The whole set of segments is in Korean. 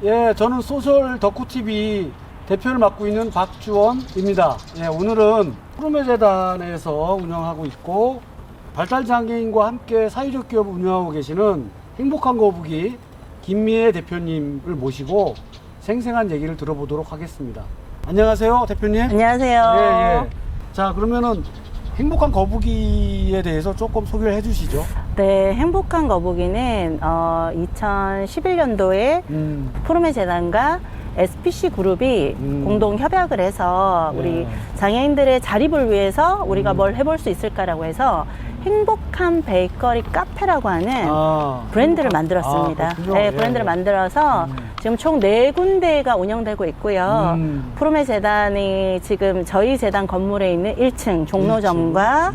예, 저는 소셜 덕후TV 대표를 맡고 있는 박주원입니다. 예, 오늘은 푸르메 재단에서 운영하고 있고 발달장애인과 함께 사회적 기업을 운영하고 계시는 행복한 거북이 김미애 대표님을 모시고 생생한 얘기를 들어보도록 하겠습니다. 안녕하세요, 대표님. 안녕하세요. 예, 예. 자, 그러면은 행복한 거북이에 대해서 조금 소개를 해주시죠. 네, 행복한 거북이는 2011년도에 푸르메 재단과 SPC 그룹이 공동 협약을 해서 우리 장애인들의 자립을 위해서 우리가 뭘 해볼 수 있을까라고 해서 행복한 베이커리 카페라고 하는 브랜드를 만들었습니다. 네, 브랜드를 만들어서 지금 총 4군데가 운영되고 있고요. 푸르메 재단이 지금 저희 재단 건물에 있는 1층 종로점과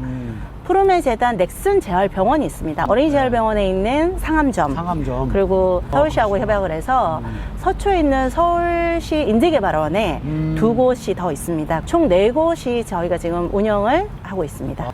푸르메 재단 넥슨 재활병원이 있습니다. 어린이 재활병원에 있는 상암점. 그리고 서울시하고 협약을 해서 서초에 있는 서울시 인재개발원에 2곳이 더 있습니다. 총 4곳이 저희가 지금 운영을 하고 있습니다.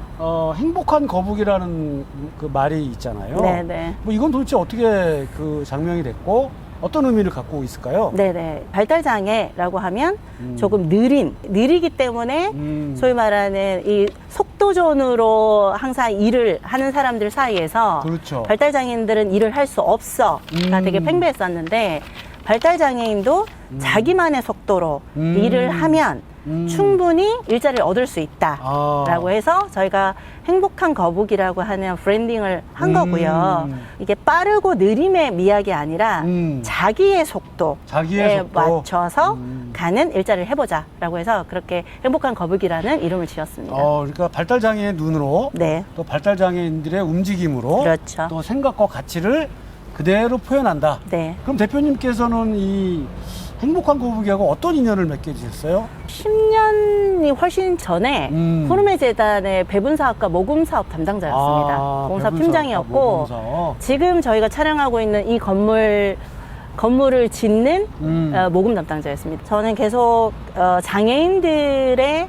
행복한 거북이라는 그 말이 있잖아요. 네네. 뭐 이건 도대체 어떻게 그 장명이 됐고 어떤 의미를 갖고 있을까요? 네네. 발달장애라고 하면 조금 느리기 때문에 소위 말하는 이 속도전으로 항상 일을 하는 사람들 사이에서 그렇죠. 발달장애인들은 일을 할 수 없어가 되게 팽배했었는데 발달장애인도 자기만의 속도로 일을 하면 충분히 일자리를 얻을 수 있다라고 해서 저희가 행복한 거북이라고 하는 브랜딩을 한 거고요. 이게 빠르고 느림의 미학이 아니라 자기의 속도에 맞춰서 가는 일자리를 해보자라고 해서 그렇게 행복한 거북이라는 이름을 지었습니다. 그러니까 발달장애의 눈으로 또 발달장애인들의 움직임으로 그렇죠. 또 생각과 가치를 그대로 표현한다. 네. 그럼 대표님께서는 이 행복한 거북이하고 어떤 인연을 맺게 되셨어요? 10년이 훨씬 전에 푸르메 재단의 배분사업과 모금사업 담당자였습니다. 모금사업 팀장이었고 지금 저희가 촬영하고 있는 이 건물을 짓는 모금 담당자였습니다. 저는 계속 장애인들의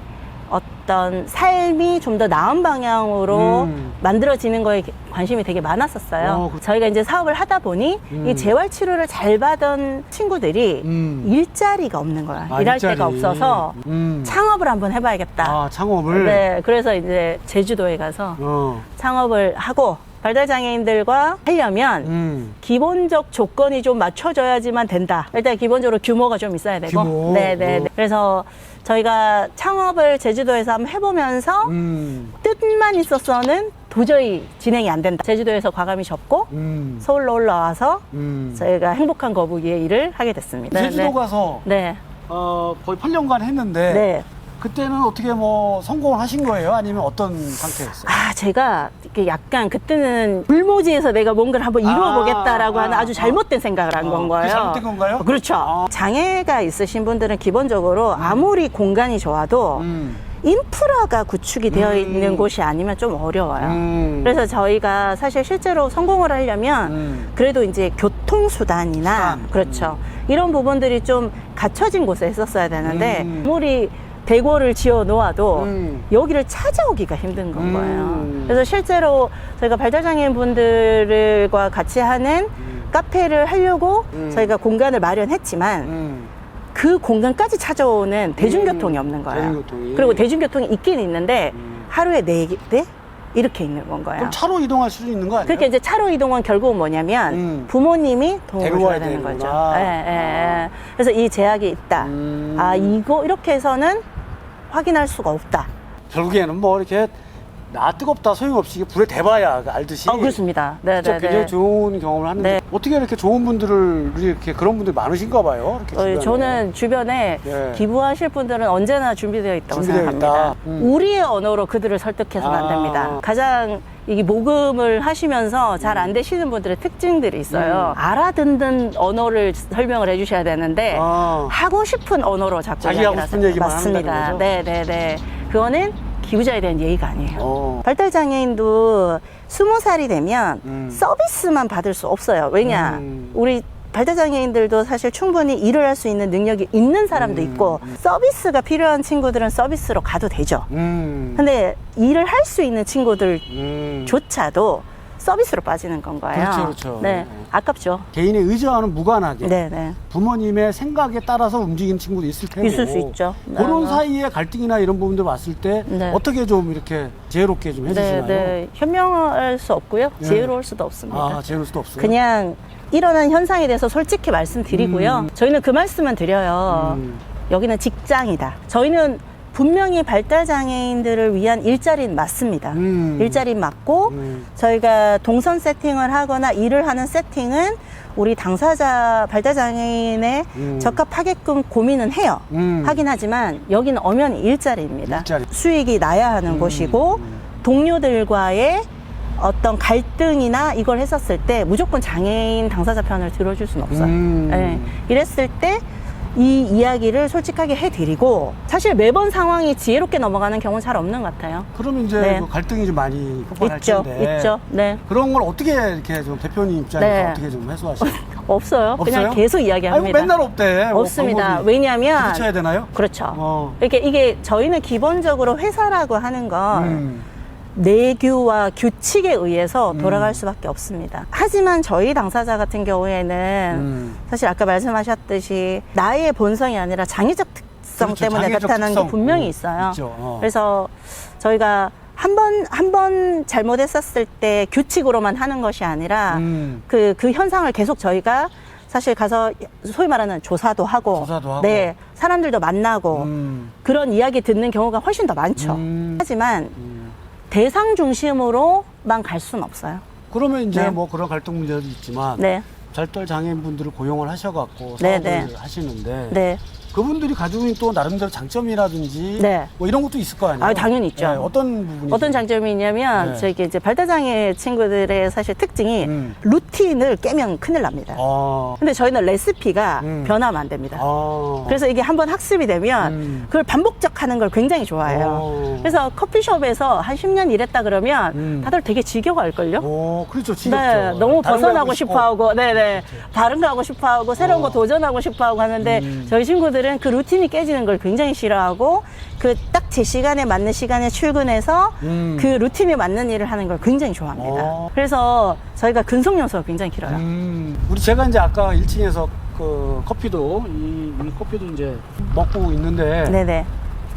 어떤 삶이 좀 더 나은 방향으로 만들어지는 거에 관심이 되게 많았었어요. 저희가 이제 사업을 하다 보니 이 재활치료를 잘 받은 친구들이 일자리가 없는 거야. 일할 데가 없어서 창업을 한번 해봐야겠다. 창업을? 네, 그래서 이제 제주도에 가서 창업을 하고 발달장애인들과 하려면 기본적 조건이 좀 맞춰져야지만 된다. 일단 기본적으로 규모가 좀 있어야 되고. 네네. 그래서 저희가 창업을 제주도에서 한번 해보면서 뜻만 있었어는 도저히 진행이 안 된다. 제주도에서 과감히 접고 서울로 올라와서 저희가 행복한 거북이의 일을 하게 됐습니다. 제주도 가서 거의 8년간 했는데 그때는 어떻게 뭐 성공을 하신 거예요? 아니면 어떤 상태였어요? 제가 약간 그때는 불모지에서 내가 뭔가를 한번 이루어보겠다라고 하는 아주 잘못된 생각을 한 건 거예요. 잘못된 건가요? 그렇죠. 장애가 있으신 분들은 기본적으로 아무리 공간이 좋아도 인프라가 구축이 되어 있는 곳이 아니면 좀 어려워요. 그래서 저희가 사실 실제로 성공을 하려면 그래도 이제 교통수단이나 그렇죠. 이런 부분들이 좀 갖춰진 곳에 있었어야 되는데 아무리 대고를 지어 놓아도 여기를 찾아오기가 힘든 건 거예요. 그래서 실제로 저희가 발달장애인 분들과 같이 하는 카페를 하려고 저희가 공간을 마련했지만 그 공간까지 찾아오는 대중교통이 없는 거예요. 그리고 대중교통이 있긴 있는데 하루에 4대? 이렇게 있는 건 거예요. 그럼 차로 이동할 수도 있는 거 아니에요? 그렇게 이제 차로 이동은 결국은 뭐냐면 부모님이 도움을 줘야 되는 거죠. 그래서 이 제약이 있다. 이렇게 해서는 확인할 수가 없다. 결국에는 뭐 이렇게 뜨겁다 소용없이 불에 대봐야 알듯이. 그렇습니다. 진짜 굉장히 좋은 경험을 하는데 어떻게 이렇게 좋은 분들을 이렇게 그런 분들이 많으신가 봐요. 이렇게 저는 주변에 기부하실 분들은 언제나 준비되어 있다고 생각합니다. 우리의 언어로 그들을 설득해서는 안 됩니다. 가장 이 모금을 하시면서 잘 안 되시는 분들의 특징들이 있어요. 알아듣는 언어를 설명을 해주셔야 되는데 하고 싶은 언어로 자꾸 자기가 하고 싶은 얘기만 맞습니다. 한다는 거죠? 네네네. 그거는 기부자에 대한 예의가 아니에요. 발달장애인도 20살이 되면 서비스만 받을 수 없어요. 왜냐? 우리 발달장애인들도 사실 충분히 일을 할 수 있는 능력이 있는 사람도 있고 서비스가 필요한 친구들은 서비스로 가도 되죠. 근데 일을 할 수 있는 친구들조차도 서비스로 빠지는 건 거예요. 그렇죠, 그렇죠. 네, 아깝죠. 개인의 의지와는 무관하게 네, 네. 부모님의 생각에 따라서 움직이는 친구도 있을 테고 있을 수 있죠. 그런 네. 사이에 갈등이나 이런 부분들 봤을 때 네. 어떻게 좀 이렇게 지혜롭게 좀 해주시나요? 네, 네. 현명할 수 없고요. 네. 지혜로울 수도 없습니다. 아, 지혜로울 수도 없어요. 그냥 일어난 현상에 대해서 솔직히 말씀드리고요. 저희는 그 말씀은 드려요. 여기는 직장이다. 저희는 분명히 발달장애인들을 위한 일자리는 맞습니다. 일자리는 맞고 저희가 동선 세팅을 하거나 일을 하는 세팅은 우리 당사자 발달장애인에 적합하게끔 고민은 해요. 하긴 하지만 여기는 엄연히 일자리입니다. 일자리. 수익이 나야 하는 곳이고 동료들과의 어떤 갈등이나 이걸 했었을 때 무조건 장애인 당사자 편을 들어줄 수는 없어요. 네. 이랬을 때 이 이야기를 솔직하게 해드리고 사실 매번 상황이 지혜롭게 넘어가는 경우는 잘 없는 것 같아요. 그러면 이제 네. 그 갈등이 좀 많이 폭발할 있죠, 텐데 있죠. 네. 그런 걸 어떻게 이렇게 좀 대표님 입장에서 네. 어떻게 좀 해소하시나요? 없어요. 그냥 없어요? 계속 이야기합니다. 아이고, 맨날 없대. 뭐 없습니다. 방법이. 왜냐하면 부딪혀야 되나요? 그렇죠. 이게 저희는 기본적으로 회사라고 하는 건 내규와 규칙에 의해서 돌아갈 수밖에 없습니다. 하지만 저희 당사자 같은 경우에는 사실 아까 말씀하셨듯이 나의 본성이 아니라 장애적 특성 그렇죠. 때문에 장애적 나타나는 특성. 게 분명히 있어요. 있죠. 그래서 저희가 한 번 잘못했었을 때 규칙으로만 하는 것이 아니라 그 현상을 계속 저희가 사실 가서 소위 말하는 조사도 하고, 네, 사람들도 만나고 그런 이야기 듣는 경우가 훨씬 더 많죠. 하지만 대상 중심으로만 갈 수는 없어요. 그러면 이제 네. 뭐 그런 갈등 문제도 있지만 네. 발달 장애인분들을 고용을 하셔갖고 네, 사업을 네. 하시는데 네. 그분들이 가지고 있는 또 나름대로 장점이라든지 네. 뭐 이런 것도 있을 거 아니에요? 아, 당연히 있죠. 네, 어떤 부분이 어떤 장점이 있냐면 네. 저기 이제 발달장애 친구들의 사실 특징이 루틴을 깨면 큰일 납니다. 근데 저희는 레시피가 변하면 안 됩니다. 그래서 이게 한번 학습이 되면 그걸 반복적 하는 걸 굉장히 좋아해요. 그래서 커피숍에서 한 10년 일했다 그러면 다들 되게 지겨워할걸요? 그렇죠. 지겹죠. 네, 너무 다른 거 벗어나고 하고 싶어 하고, 네네. 다른 거 하고 싶어 하고, 새로운 거 도전하고 싶어 하고 하는데, 저희 친구들은 그 루틴이 깨지는 걸 굉장히 싫어하고, 그 딱 제 시간에 맞는 시간에 출근해서 그 루틴에 맞는 일을 하는 걸 굉장히 좋아합니다. 그래서 저희가 근속 요소가 굉장히 길어요. 우리 제가 이제 아까 1층에서 그 커피도, 이 커피도 이제 먹고 있는데, 네네.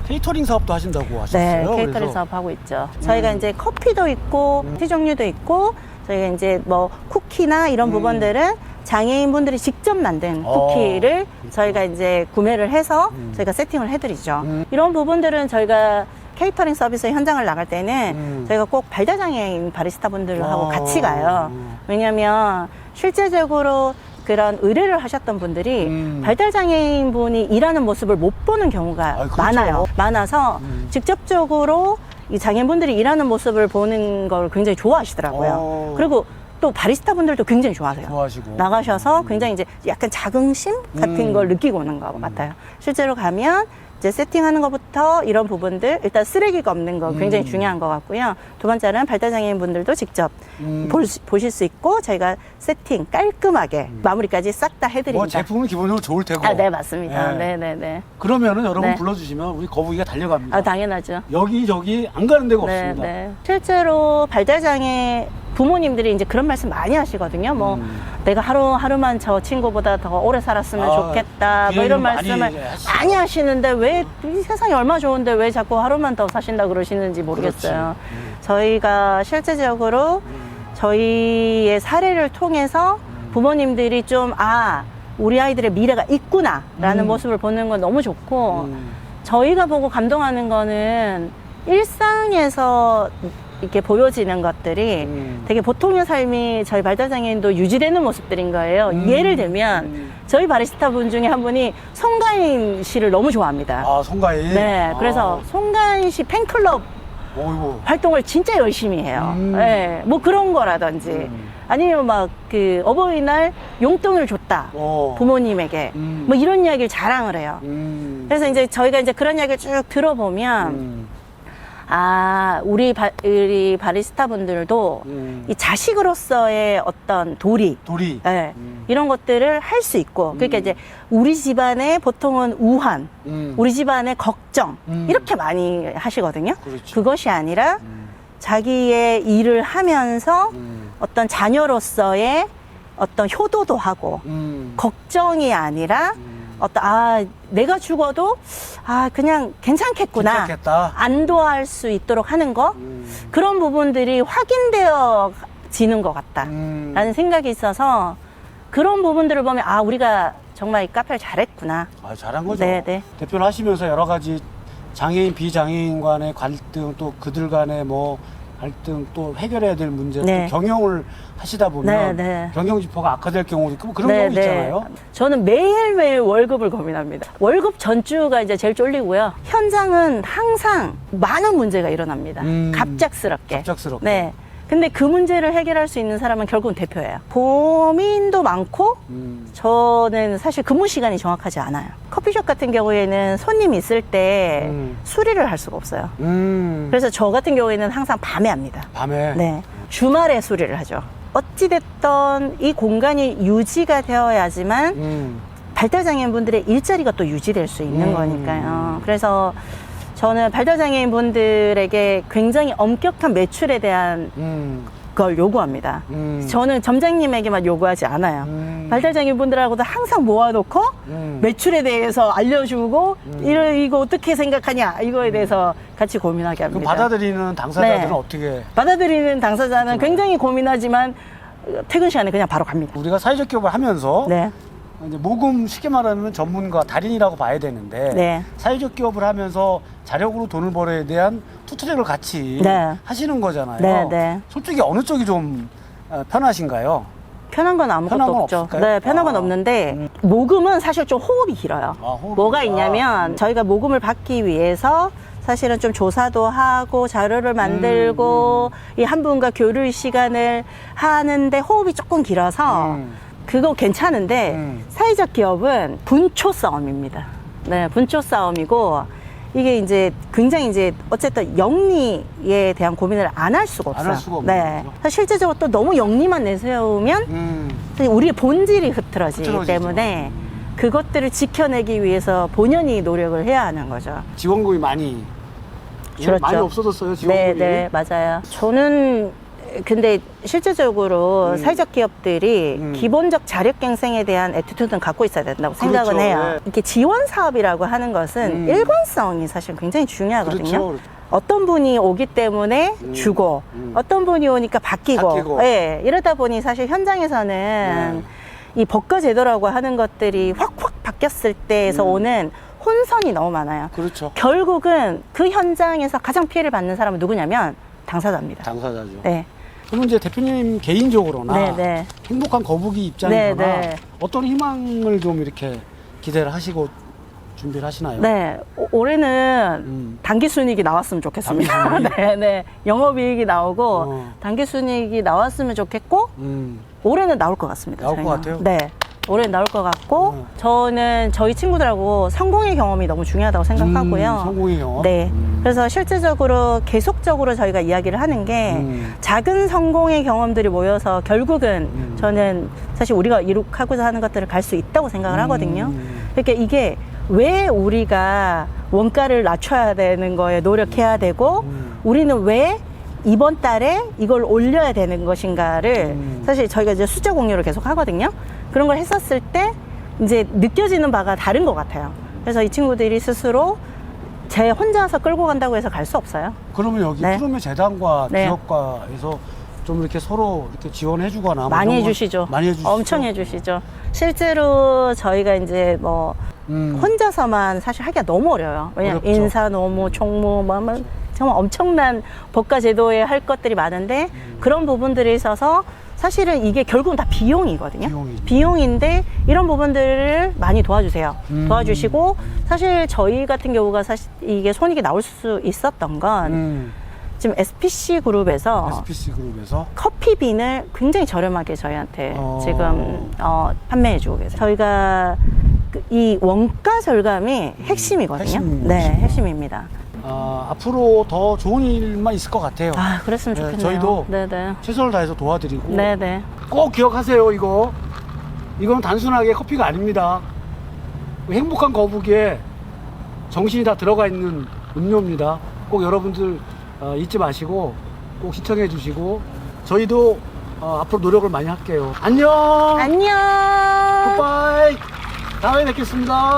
케이터링 사업도 하신다고 네, 하셨어요. 케이터링 그래서 사업 하고 있죠. 저희가 이제 커피도 있고, 티 종류도 있고, 저희가 이제 뭐 쿠키나 이런 부분들은 장애인분들이 직접 만든 쿠키를 저희가 이제 구매를 해서 저희가 세팅을 해드리죠. 이런 부분들은 저희가 케이터링 서비스 현장을 나갈 때는 저희가 꼭 발달장애인 바리스타 분들하고 같이 가요. 왜냐면 실제적으로 그런 의뢰를 하셨던 분들이 발달장애인 분이 일하는 모습을 못 보는 경우가 그렇죠. 많아요. 많아서 직접적으로 이 장애인분들이 일하는 모습을 보는 걸 굉장히 좋아하시더라고요. 그리고 또 바리스타 분들도 굉장히 좋아하세요. 좋아하시고. 나가셔서 굉장히 이제 약간 자긍심 같은 걸 느끼고 오는 것 같아요. 실제로 가면 이제 세팅하는 것부터 이런 부분들, 일단 쓰레기가 없는 거 굉장히 중요한 것 같고요. 두 번째는 발달장애인 분들도 직접 보실 수 있고 저희가 세팅 깔끔하게 마무리까지 싹 다 해드립니다. 뭐 제품은 기본적으로 좋을 테고. 아, 네, 맞습니다. 네. 네네네. 그러면은 여러분 네. 불러주시면 우리 거북이가 달려갑니다. 아, 당연하죠. 여기저기 안 가는 데가 네, 없습니다. 네. 실제로 발달장애 부모님들이 이제 그런 말씀 많이 하시거든요. 뭐 내가 하루만 저 친구보다 더 오래 살았으면 좋겠다. 그 뭐 이런 얘기는 말씀을 많이 하시는데 왜 이 세상이 얼마 좋은데 왜 자꾸 하루만 더 사신다 그러시는지 모르겠어요. 저희가 실제적으로 저희의 사례를 통해서 부모님들이 좀 우리 아이들의 미래가 있구나라는 모습을 보는 건 너무 좋고 저희가 보고 감동하는 거는 일상에서 이렇게 보여지는 것들이 되게 보통의 삶이 저희 발달장애인도 유지되는 모습들인 거예요. 예를 들면 저희 바리스타 분 중에 한 분이 송가인 씨를 너무 좋아합니다. 송가인? 네, 그래서 송가인 씨 팬클럽 활동을 진짜 열심히 해요. 네, 뭐 그런 거라든지 아니면 막 그 어버이날 용돈을 줬다 부모님에게 뭐 이런 이야기를 자랑을 해요. 그래서 이제 저희가 이제 그런 이야기를 쭉 들어보면 우리 바리스타 분들도 이 자식으로서의 어떤 도리. 네, 이런 것들을 할 수 있고. 그러니까 이제 우리 집안의 보통은 우환, 우리 집안의 걱정, 이렇게 많이 하시거든요. 그렇죠. 그것이 아니라 자기의 일을 하면서 어떤 자녀로서의 어떤 효도도 하고 걱정이 아니라 어떤 내가 죽어도 그냥 괜찮겠구나, 괜찮겠다. 안도할 수 있도록 하는 거, 그런 부분들이 확인되어지는 것 같다라는 생각이 있어서 그런 부분들을 보면 우리가 정말 이 카페를 잘했구나. 잘한 거죠. 네네. 대표를 하시면서 여러 가지 장애인 비장애인 간의 갈등, 또 그들 간의 뭐 갈등, 또 해결해야 될 문제, 네. 또 경영을 하시다 보면 네네. 경영지표가 악화될 경우도 있고 그런 경우 있잖아요. 저는 매일매일 월급을 고민합니다. 월급 전주가 이제 제일 쫄리고요. 현장은 항상 많은 문제가 일어납니다. 갑작스럽게. 갑작스럽게. 네. 근데 그 문제를 해결할 수 있는 사람은 결국은 대표예요. 고민도 많고 저는 사실 근무 시간이 정확하지 않아요. 커피숍 같은 경우에는 손님이 있을 때 수리를 할 수가 없어요. 그래서 저 같은 경우에는 항상 밤에 합니다. 밤에. 네. 주말에 수리를 하죠. 어찌됐든 이 공간이 유지가 되어야지만 발달장애인분들의 일자리가 또 유지될 수 있는 거니까요. 그래서 저는 발달장애인분들에게 굉장히 엄격한 매출에 대한 걸 요구합니다. 저는 점장님에게만 요구하지 않아요. 발달장애인분들하고도 항상 모아놓고 매출에 대해서 알려주고 이거 어떻게 생각하냐 이거에 대해서 같이 고민하게 합니다. 그럼 받아들이는 당사자들은 네. 어떻게? 받아들이는 당사자는 굉장히 고민하지만 퇴근 시간에 그냥 바로 갑니다. 우리가 사회적 기업을 하면서 네. 이제 모금 쉽게 말하면 전문가 달인이라고 봐야 되는데 네. 사회적 기업을 하면서 자력으로 돈을 벌어야 대한 투트랙을 같이 네. 하시는 거잖아요. 네, 네. 솔직히 어느 쪽이 좀 편하신가요? 편한 건 아무것도 편한 건 없죠. 없을까요? 네, 편한 건 없는데 모금은 사실 좀 호흡이 길어요. 호흡이 뭐가 길다. 있냐면 저희가 모금을 받기 위해서 사실은 좀 조사도 하고 자료를 만들고 이 한 분과 교류 시간을 하는데 호흡이 조금 길어서 그거 괜찮은데 사회적 기업은 분초 싸움입니다. 네, 분초 싸움이고 이게 이제 굉장히 이제 어쨌든 영리에 대한 고민을 안 할 수가 없어요. 안 할 수가 없는 네. 거죠. 사실 실제적으로 또 너무 영리만 내세우면 사실 우리의 본질이 흐트러지기 때문에 그것들을 지켜내기 위해서 본연이 노력을 해야 하는 거죠. 지원금이 많이 많이 없어졌어요. 지원금이. 네, 맞아요. 저는 근데 실제적으로 사회적 기업들이 기본적 자력갱생에 대한 애티튜드는 갖고 있어야 된다고 생각은 그렇죠. 해요. 네. 이렇게 지원 사업이라고 하는 것은 일관성이 사실 굉장히 중요하거든요. 그렇죠. 어떤 분이 오기 때문에 주고 어떤 분이 오니까 바뀌고. 예, 이러다 보니 사실 현장에서는 이 법과 제도라고 하는 것들이 확확 바뀌었을 때에서 오는 혼선이 너무 많아요. 그렇죠. 결국은 그 현장에서 가장 피해를 받는 사람은 누구냐면 당사자입니다. 당사자죠. 네. 그럼 이제 대표님 개인적으로나 네, 네. 행복한 거북이 입장에서나 네, 네. 어떤 희망을 좀 이렇게 기대를 하시고 준비를 하시나요? 네, 올해는 단기 순이익이 나왔으면 좋겠습니다. 단기 순이익? 네, 네. 영업이익이 나오고 단기 순이익이 나왔으면 좋겠고 올해는 나올 것 같습니다. 나올 것 저희는. 같아요? 네. 올해는 나올 것 같고 저는 저희 친구들하고 성공의 경험이 너무 중요하다고 생각하고요. 성공의 경험? 네. 그래서 실질적으로 계속적으로 저희가 이야기를 하는 게 작은 성공의 경험들이 모여서 결국은 저는 사실 우리가 이룩하고자 하는 것들을 갈 수 있다고 생각을 하거든요. 그러니까 이게 왜 우리가 원가를 낮춰야 되는 거에 노력해야 되고 우리는 왜 이번 달에 이걸 올려야 되는 것인가를 사실 저희가 이제 숫자 공유를 계속 하거든요. 그런 걸 했었을 때 이제 느껴지는 바가 다른 것 같아요. 그래서 이 친구들이 스스로 제 혼자서 끌고 간다고 해서 갈 수 없어요. 그러면 여기 네. 푸르메 재단과 네. 기업과에서 좀 이렇게 서로 이렇게 지원해주거나 많이 해주시죠. 많이 해주시죠. 엄청 해주시죠. 실제로 저희가 이제 뭐 혼자서만 사실 하기가 너무 어려워요. 왜냐면 어렵죠. 인사, 노무, 총무, 뭐 하면 정말 엄청난 법과 제도에 할 것들이 많은데 그런 부분들에 있어서 사실은 이게 결국은 다 비용이거든요. 비용인데 이런 부분들을 많이 도와주세요. 도와주시고 사실 저희 같은 경우가 사실 이게 손익이 나올 수 있었던 건 지금 SPC 그룹에서 커피빈을 굉장히 저렴하게 저희한테 지금 판매해주고 계세요. 저희가 이 원가 절감이 핵심이거든요. 네, 핵심입니다. 앞으로 더 좋은 일만 있을 것 같아요. 그랬으면 좋겠네요. 저희도 네네. 최선을 다해서 도와드리고 네네. 꼭 기억하세요. 이건 단순하게 커피가 아닙니다. 행복한 거북이에 정신이 다 들어가 있는 음료입니다. 꼭 여러분들 잊지 마시고 꼭 시청해 주시고 저희도 앞으로 노력을 많이 할게요. 안녕. 안녕. 굿바이. 다음에 뵙겠습니다.